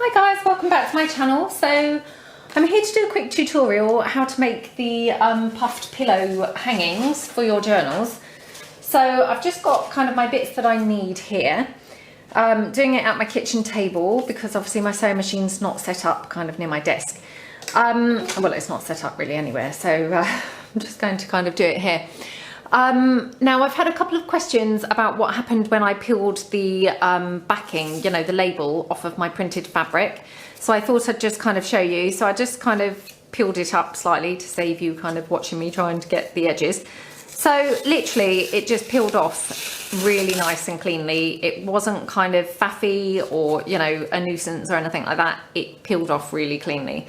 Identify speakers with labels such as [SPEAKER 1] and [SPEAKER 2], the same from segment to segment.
[SPEAKER 1] Hi guys, welcome back to my channel. So I'm here to do a quick tutorial how to make the puffed pillow hangings for your journals. So I've just got kind of my bits that I need here. Doing it at my kitchen table because obviously my sewing machine's not set up kind of near my desk. Well, it's not set up really anywhere, so I'm just going to kind of do it here. Now I've had a couple of questions about what happened when I peeled the backing, you know, the label off of my printed fabric. So I thought I'd just kind of show you. So I just kind of peeled it up slightly to save you kind of watching me trying to get the edges. So literally it just peeled off really nice and cleanly. It wasn't kind of faffy or, you know, a nuisance or anything like that. It peeled off really cleanly.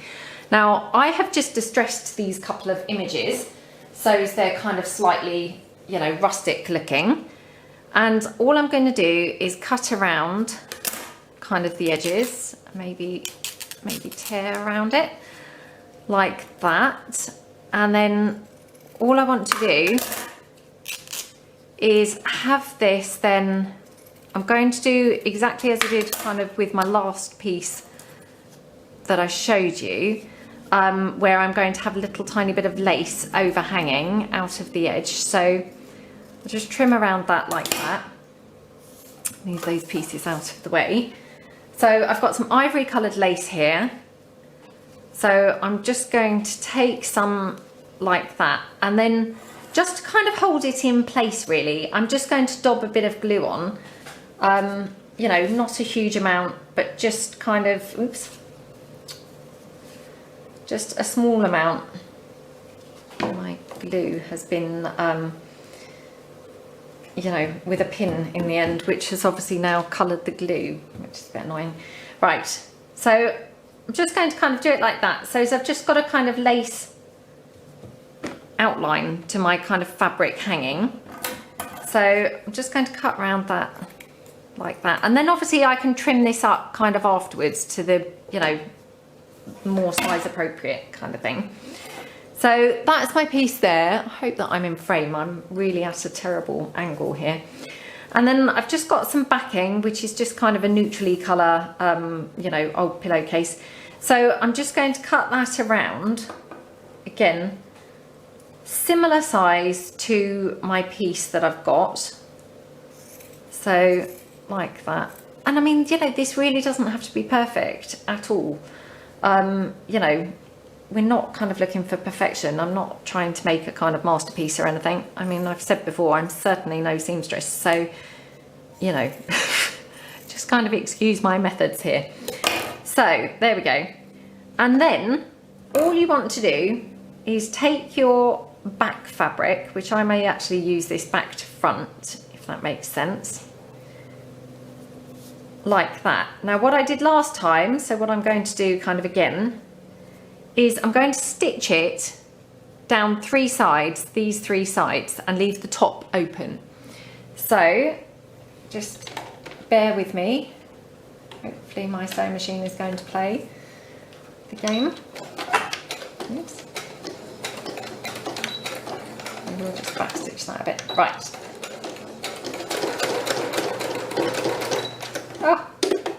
[SPEAKER 1] Now I have just distressed these couple of images so they're kind of slightly, you know, rustic looking. And all I'm going to do is cut around kind of the edges, maybe tear around it like that. And then all I want to do is have this, then I'm going to do exactly as I did kind of with my last piece that I showed you. Where I'm going to have a little tiny bit of lace overhanging out of the edge. So I'll just trim around that like that. Move those pieces out of the way. So I've got some ivory coloured lace here. So I'm just going to take some like that, and then just to kind of hold it in place really, I'm just going to daub a bit of glue on. You know, not a huge amount, but just kind of, oops. Just a small amount. My glue has been, you know, with a pin in the end, which has obviously now coloured the glue, which is a bit annoying. Right, so I'm just going to kind of do it like that. So I've just got a kind of lace outline to my kind of fabric hanging. So I'm just going to cut around that like that. And then obviously I can trim this up kind of afterwards to the, you know, more size appropriate kind of thing. So that's my piece there. I hope that I'm in frame. I'm really at a terrible angle here. And then I've just got some backing, which is just kind of a neutrally colour, you know, old pillowcase. So I'm just going to cut that around, again, similar size to my piece that I've got. So like that. And I mean, you know, this really doesn't have to be perfect at all. You know, we're not kind of looking for perfection. I'm not trying to make a kind of masterpiece or anything. I mean, I've said before, I'm certainly no seamstress, so, you know, just kind of excuse my methods here. So there we go. And then all you want to do is take your back fabric, which I may actually use this back to front, if that makes sense. Like that. Now what I did last time, so what I'm going to do kind of again, is I'm going to stitch it down three sides, these three sides, and leave the top open. So just bear with me. Hopefully my sewing machine is going to play the game. Oops. And we'll just back stitch that a bit. Right. Oh,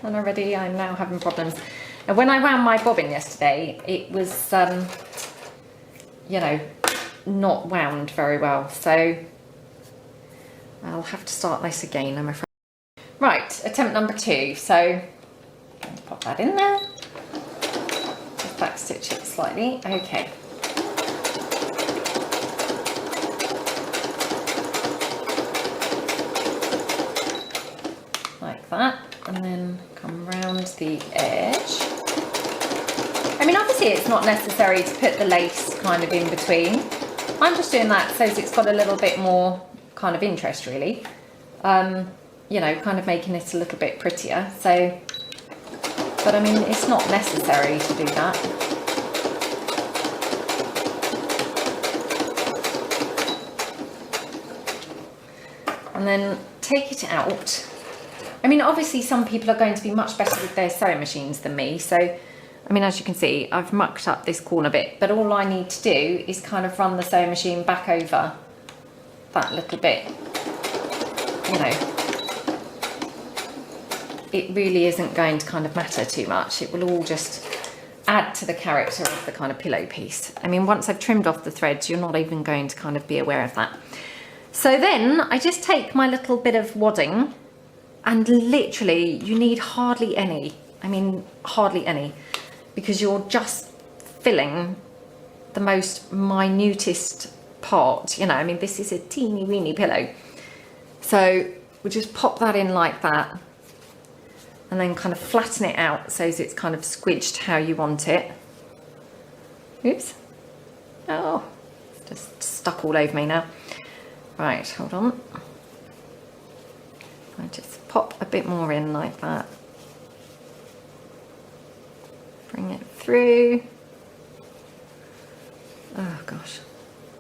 [SPEAKER 1] and already I'm now having problems. And when I wound my bobbin yesterday, it was, you know, not wound very well. So I'll have to start this again, I'm afraid. Right, attempt number 2. So pop that in there. Just back stitch it slightly. Okay. Like that. And then come round the edge. I mean, obviously it's not necessary to put the lace kind of in between. I'm just doing that so it's got a little bit more kind of interest really. You know, kind of making it a little bit prettier. So, but I mean, it's not necessary to do that. And then take it out. I mean, obviously some people are going to be much better with their sewing machines than me. So, I mean, as you can see, I've mucked up this corner bit, but all I need to do is kind of run the sewing machine back over that little bit, you know, it really isn't going to kind of matter too much. It will all just add to the character of the kind of pillow piece. I mean, once I've trimmed off the threads, you're not even going to kind of be aware of that. So then I just take my little bit of wadding, and literally you need hardly any. I mean, hardly any, because you're just filling the most minutest part, you know. I mean, this is a teeny weeny pillow. So we'll just pop that in like that, and then kind of flatten it out so it's kind of squidged how you want it. Oops. Oh, it's just stuck all over me now. Right, hold on. I just pop a bit more in like that. Bring it through. Oh gosh.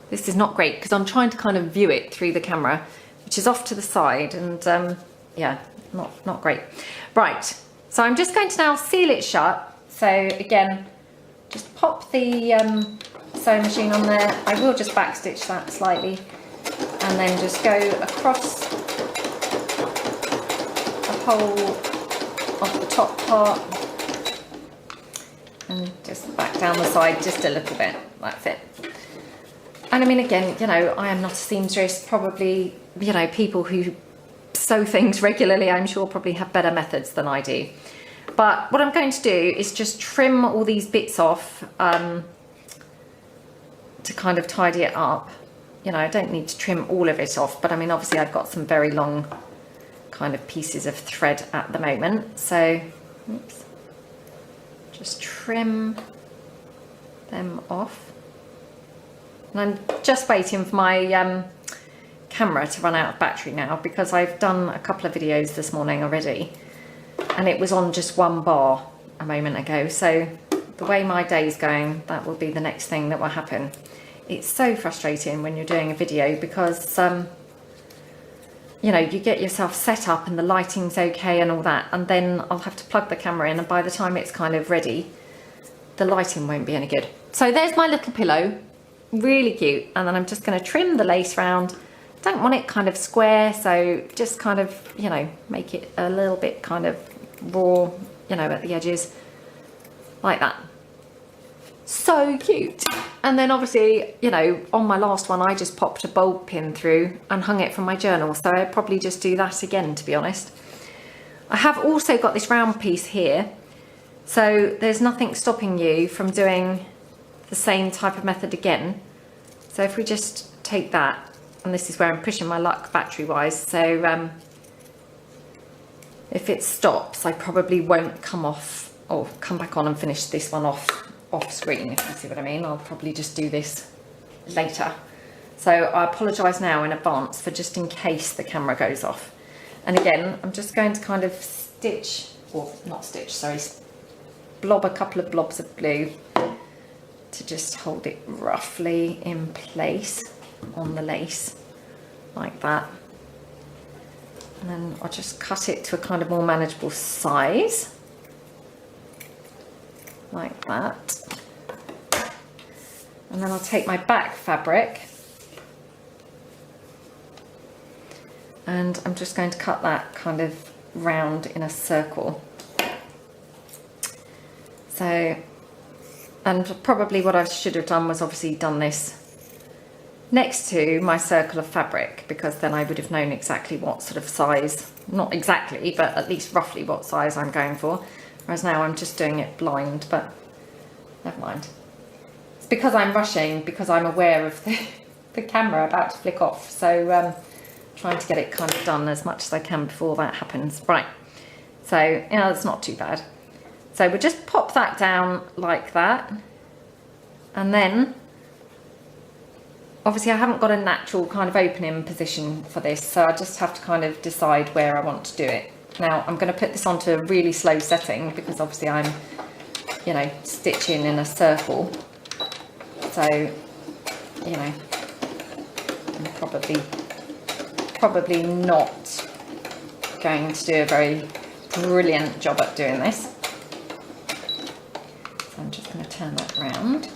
[SPEAKER 1] This is not great because I'm trying to kind of view it through the camera, which is off to the side, and yeah, not great. Right, so I'm just going to now seal it shut. So again, just pop the sewing machine on there. I will just backstitch that slightly, and then just go across the whole of the top part and just back down the side just a little bit. That's it. And I mean, again, you know, I am not a seamstress. Probably, you know, people who sew things regularly, I'm sure, probably have better methods than I do. But what I'm going to do is just trim all these bits off to kind of tidy it up. You know, I don't need to trim all of it off, but I mean, obviously I've got some very long kind of pieces of thread at the moment. So, oops, just trim them off. And I'm just waiting for my camera to run out of battery now, because I've done a couple of videos this morning already and it was on just one bar a moment ago. So the way my day's going, that will be the next thing that will happen. It's so frustrating when you're doing a video because you know, you get yourself set up and the lighting's okay and all that, and then I'll have to plug the camera in, and by the time it's kind of ready, the lighting won't be any good. So there's my little pillow, really cute. And then I'm just going to trim the lace round. Don't want it kind of square, so just kind of, you know, make it a little bit kind of raw, you know, at the edges, like that. So cute. And then obviously, you know, on my last one, I just popped a bulb pin through and hung it from my journal. So I'd probably just do that again, to be honest. I have also got this round piece here. So there's nothing stopping you from doing the same type of method again. So if we just take that, and this is where I'm pushing my luck battery wise. So if it stops, I probably won't come off or come back on and finish this one off screen, if you see what I mean. I'll probably just do this later. So I apologise now in advance for just in case the camera goes off. And again, I'm just going to kind of stitch, or not stitch, sorry, blob a couple of blobs of glue to just hold it roughly in place on the lace, like that. And then I'll just cut it to a kind of more manageable size, like that. And then I'll take my back fabric and I'm just going to cut that kind of round in a circle. So, and probably what I should have done was obviously done this next to my circle of fabric, because then I would have known exactly what sort of size, not exactly, but at least roughly what size I'm going for. Whereas now I'm just doing it blind, but never mind. It's because I'm rushing, because I'm aware of the camera about to flick off. So trying to get it kind of done as much as I can before that happens. Right, so yeah, it's not too bad. So we'll just pop that down like that. And then, obviously I haven't got a natural kind of opening position for this, so I just have to kind of decide where I want to do it. Now I'm going to put this onto a really slow setting because obviously I'm, you know, stitching in a circle. So, you know, I'm probably not going to do a very brilliant job at doing this. So I'm just going to turn that round.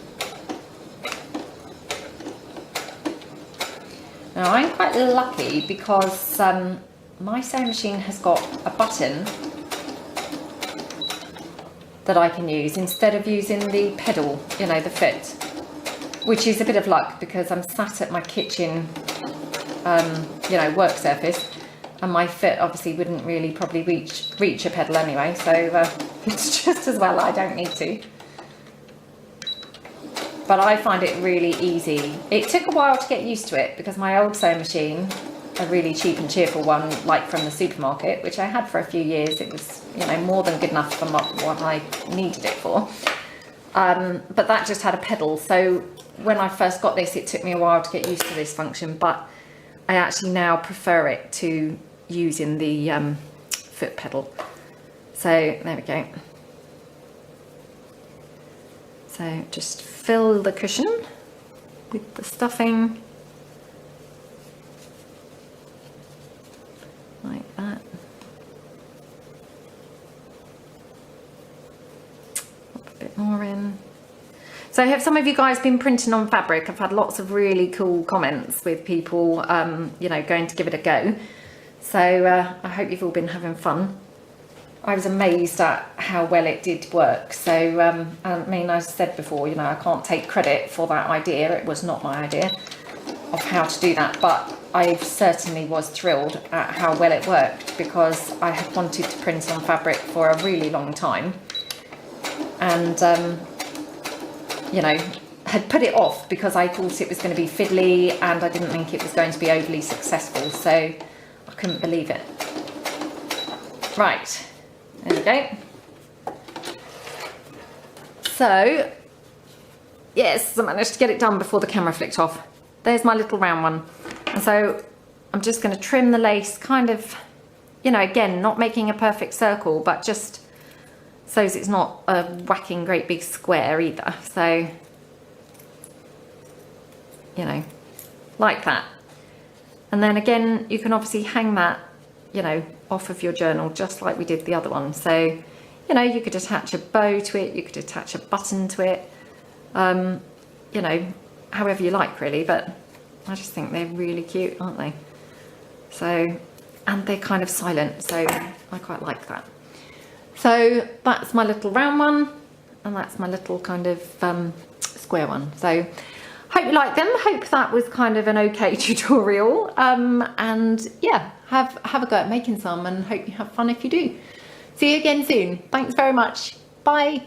[SPEAKER 1] Now I'm quite lucky because my sewing machine has got a button that I can use instead of using the pedal, you know, the foot, which is a bit of luck because I'm sat at my kitchen, you know, work surface, and my foot obviously wouldn't really probably reach a pedal anyway, so it's just as well I don't need to. But I find it really easy. It took a while to get used to it because my old sewing machine, a really cheap and cheerful one, like from the supermarket, which I had for a few years, it was, you know, more than good enough for what I needed it for. But that just had a pedal. So when I first got this, it took me a while to get used to this function, but I actually now prefer it to using the foot pedal. So there we go. So just fill the cushion with the stuffing like that. Pop a bit more in. So have some of you guys been printing on fabric? I've had lots of really cool comments with people, you know, going to give it a go. So I hope you've all been having fun. I was amazed at how well it did work. So, I mean, as I said before, you know, I can't take credit for that idea. It was not my idea of how to do that, but I certainly was thrilled at how well it worked because I had wanted to print on fabric for a really long time. And, you know, had put it off because I thought it was going to be fiddly and I didn't think it was going to be overly successful. So I couldn't believe it. Right. There we go. So, yes, I managed to get it done before the camera flicked off. There's my little round one. And so I'm just going to trim the lace kind of, you know, again, not making a perfect circle, but just so it's not a whacking great big square either. So, you know, like that. And then again, you can obviously hang that, you know, off of your journal just like we did the other one. So, you know, you could attach a bow to it, you could attach a button to it, you know, however you like really, but I just think they're really cute, aren't they? So, and they're kind of silent, so I quite like that. So that's my little round one, and that's my little kind of square one. So hope you like them. Hope that was kind of an okay tutorial. And yeah, have a go at making some and hope you have fun if you do. See you again soon. Thanks very much. Bye.